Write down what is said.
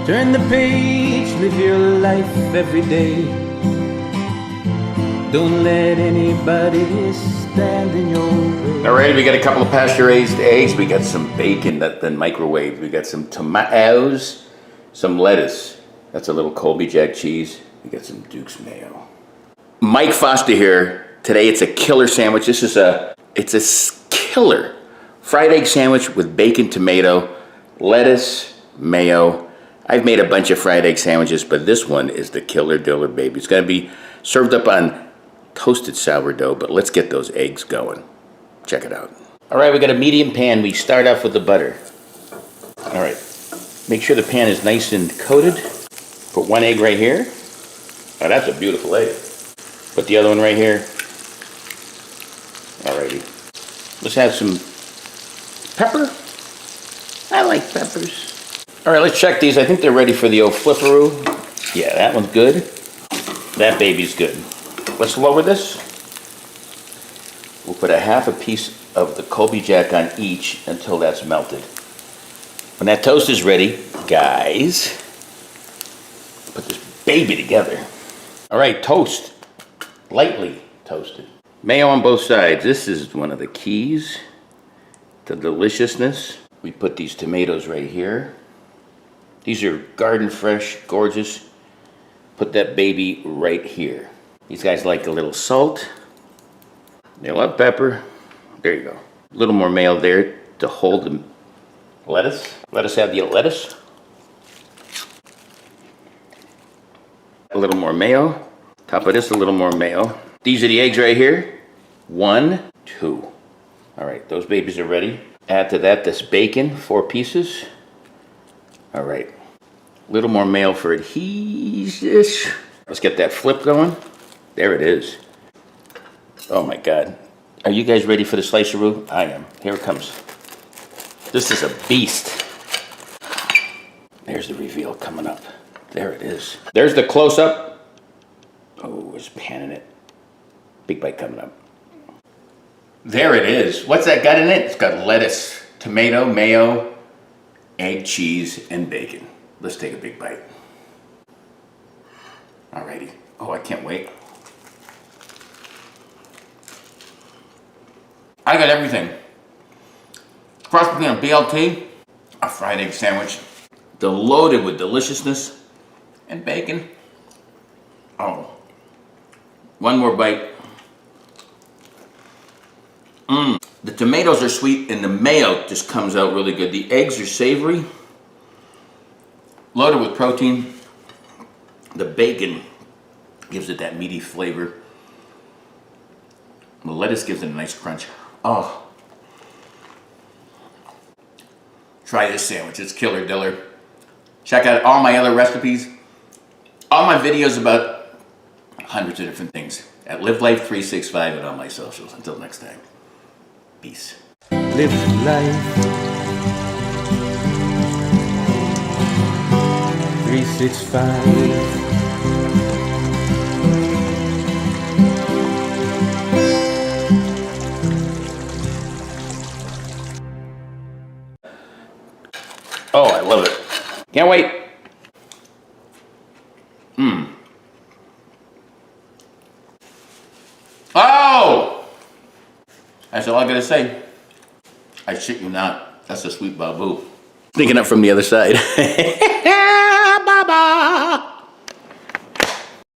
Turn the page, live your life every day. Don't let anybody stand in your way. All right, we got a couple of pasture-raised eggs. We got some bacon that's been microwaved. We got some tomatoes, some lettuce. That's a little Colby Jack cheese. We got some Duke's mayo. Mike Foster here. Today it's a killer sandwich. This is it's a killer fried egg sandwich with bacon, tomato, lettuce, mayo. I've made a bunch of fried egg sandwiches, but this one is the killer diller, baby. It's gonna be served up on toasted sourdough, but let's get those eggs going. Check it out. All right, we got a medium pan. We start off with the butter. All right, make sure the pan is nice and coated. Put one egg right here. Oh, that's a beautiful egg. Put the other one right here. Alrighty. Let's have some pepper. I like peppers. All right, let's check these. I think they're ready for the old flipperoo. Yeah, that one's good. That baby's good. Let's lower this. We'll put a half a piece of the Colby Jack on each until that's melted. When that toast is ready, guys, put this baby together. All right, toast. Lightly toasted. Mayo on both sides. This is one of the keys to deliciousness. We put these tomatoes right here. These are garden fresh, gorgeous. Put that baby right here. These guys like a little salt. They love pepper. There you go. A little more mayo there to hold the lettuce. Let us have the lettuce. A little more mayo. Top of this, a little more mayo. These are the eggs right here. 1, 2. All right, those babies are ready. Add to that this bacon, 4 pieces. All right, a little more mayo for adhesion. Let's get that flip going. There it is. Oh my God. Are you guys ready for the sliceroo? I am. Here it comes. This is a beast. There's the reveal coming up. There it is. There's the close-up. Oh, it's panning it. Big bite coming up. There it is. What's that got in it? It's got lettuce, tomato, mayo, egg, cheese, and bacon. Let's take a big bite. Alrighty. Oh, I can't wait. I got everything. Cross between a BLT, a fried egg sandwich, loaded with deliciousness, and bacon. Oh. One more bite. The tomatoes are sweet and the mayo just comes out really good. The eggs are savory, loaded with protein. The bacon gives it that meaty flavor. The lettuce gives it a nice crunch. Oh. Try this sandwich, it's killer diller. Check out all my other recipes, all my videos about hundreds of different things at Live Life 365 and on my socials. Until next time, peace. Live life 365. Oh, I love it. Can't wait. Oh! That's all I gotta say. I shit you not. That's a sweet babu. Sneaking up from the other side.